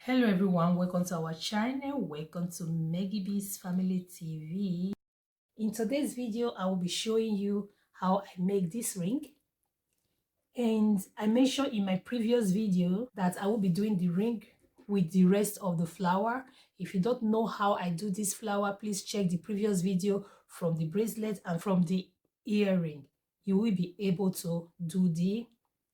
Hello everyone, welcome to our channel. Welcome to Meggie B's Family TV. In today's video, I will be showing you how I make this ring. And I mentioned in my previous video that I will be doing the ring with the rest of the flower. If you don't know how I do this flower, please check the previous video from the bracelet and from the earring. You will be able to do the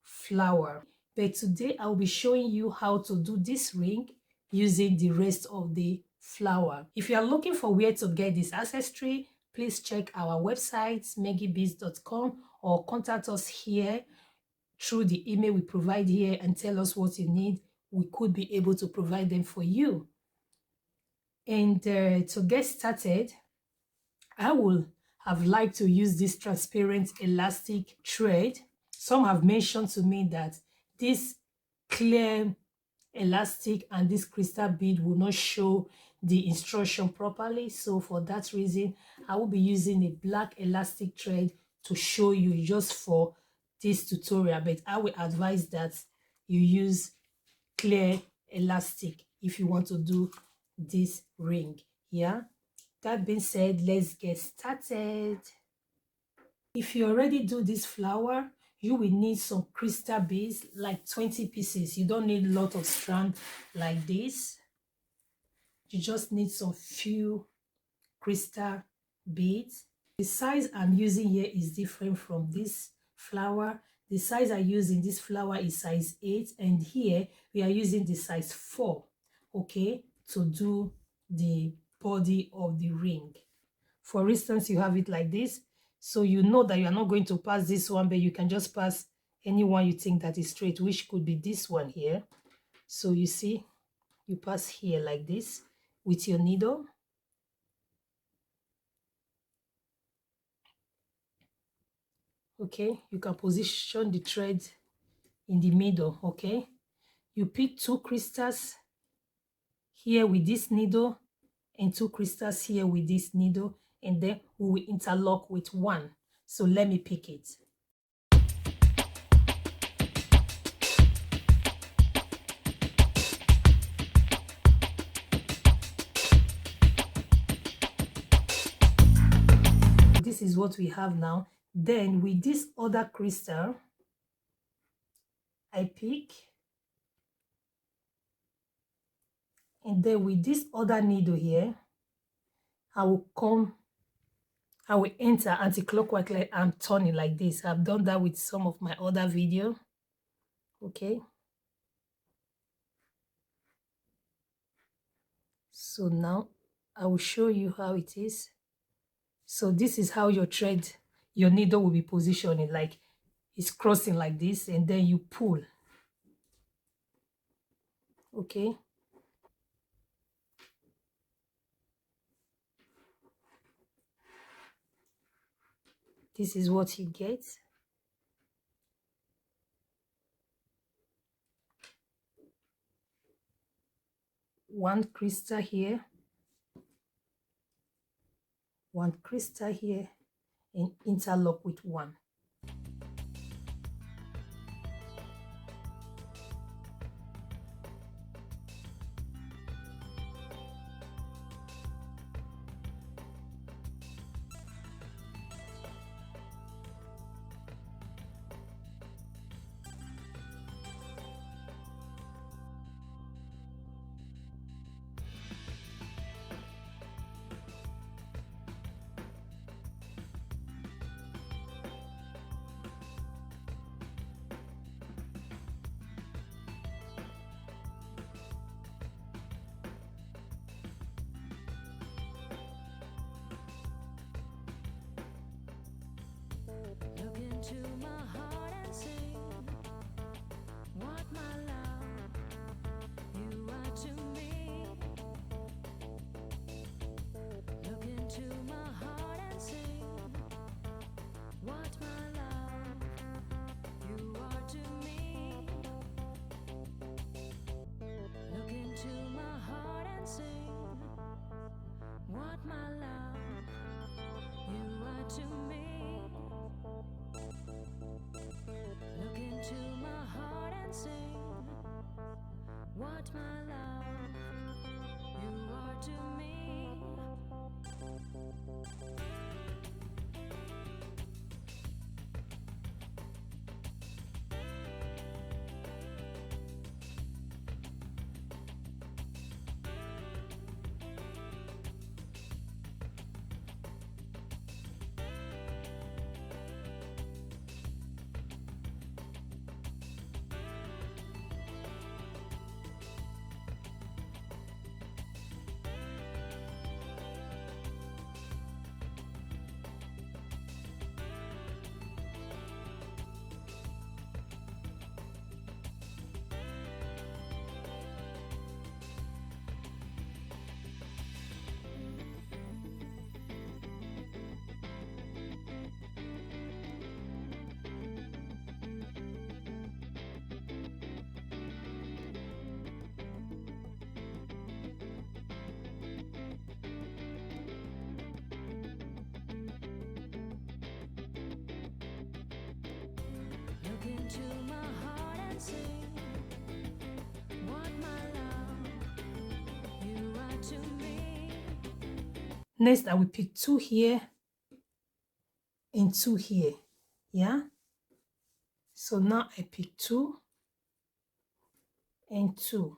flower. But today I will be showing you how to do this ring using the rest of the flower. If you are looking for where to get this accessory, please check our website meggiebeads.com or contact us here through the email we provide here and tell us what you need. We could be able to provide them for you. And to get started, I will have liked to use this transparent elastic thread. Some have mentioned to me that this clear elastic and this crystal bead will not show the instruction properly. So for that reason, I will be using a black elastic thread to show you just for this tutorial, but I will advise that you use clear elastic if you want to do this ring. Yeah, that being said, let's get started. If you already do this flower, you will need some crystal beads, like 20 pieces. You don't need a lot of strand like this. You just need some few crystal beads. The size I'm using here is different from this flower. The size I use in this flower is size 8, and here we are using the size 4, okay, to do the body of the ring. For instance, you have it like this, so you know that you are not going to pass this one, but you can just pass any one you think that is straight, which could be this one here. So you see, you pass here like this with your needle. Okay, you can position the thread in the middle. Okay, you pick 2 crystals here with this needle and 2 crystals here with this needle, and then we will interlock with one. So let me pick it. This is what we have now. Then with this other crystal, I pick, and then with this other needle here, I will enter anti-clockwise, like I'm turning like this. I've done that with some of my other video. Okay, so now I will show you how it is. So this is how your needle will be positioning, like it's crossing like this, and then you pull. Okay, this is what you get. One crystal here, one crystal here, and interlock with one. Look into my heart and sing what my love you are to me. Look into my heart and sing what my love you are to me. Look into my heart and sing what my love you are to me. Look into my heart and sing what my love are to me. Look into my heart and sing what my love you are to me. Next, I will pick 2 here and 2 here. Yeah. So now I pick 2 and 2.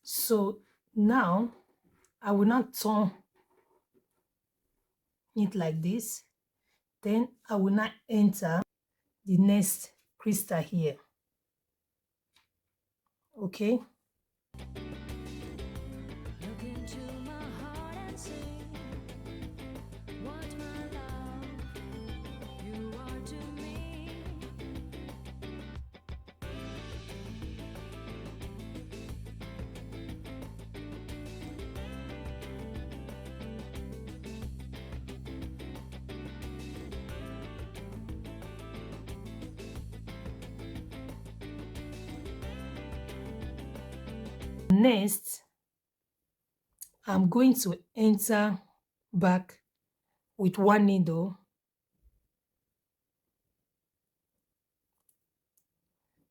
So now I will not turn it like this. Then I will not enter the next crystal here. Okay. Look into my heart and sing what my love you are to me. Next, I'm going to enter back with 1 needle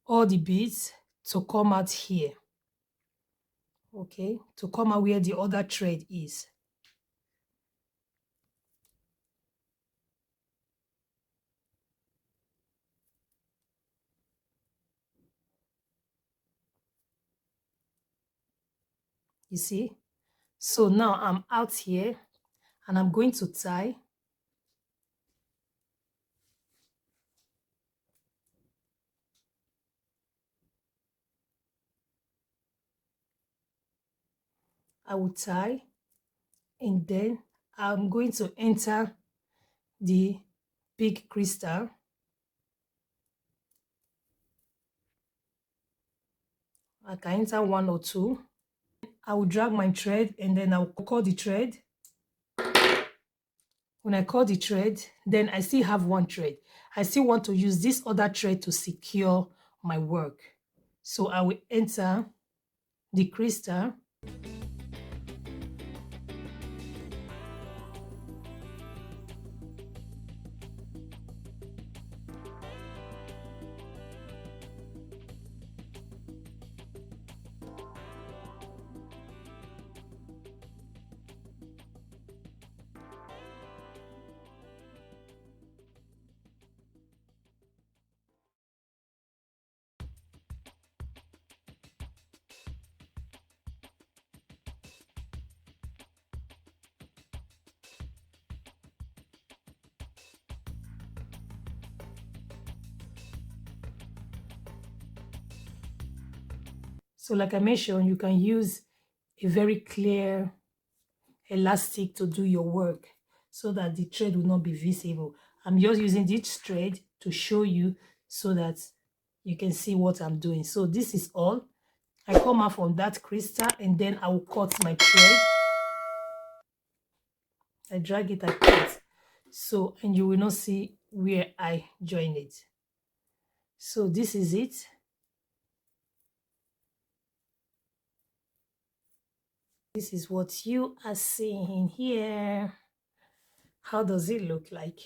all the beads to come out here. Okay, to come out where the other thread is. You see? So now I'm out here and I'm going to tie. I will tie and then I'm going to enter the big crystal. I can enter 1 or 2. I will drag my thread and then I will cut the thread. When I cut the thread, then I still have 1 thread. I still want to use this other thread to secure my work. So I will enter the crystal. So like I mentioned, you can use a very clear elastic to do your work so that the thread will not be visible. I'm just using this thread to show you so that you can see what I'm doing. So this is all. I come out from that crystal and then I will cut my thread. I drag it, I cut. So, and you will not see where I join it. So this is it. This is what you are seeing here. How does it look like?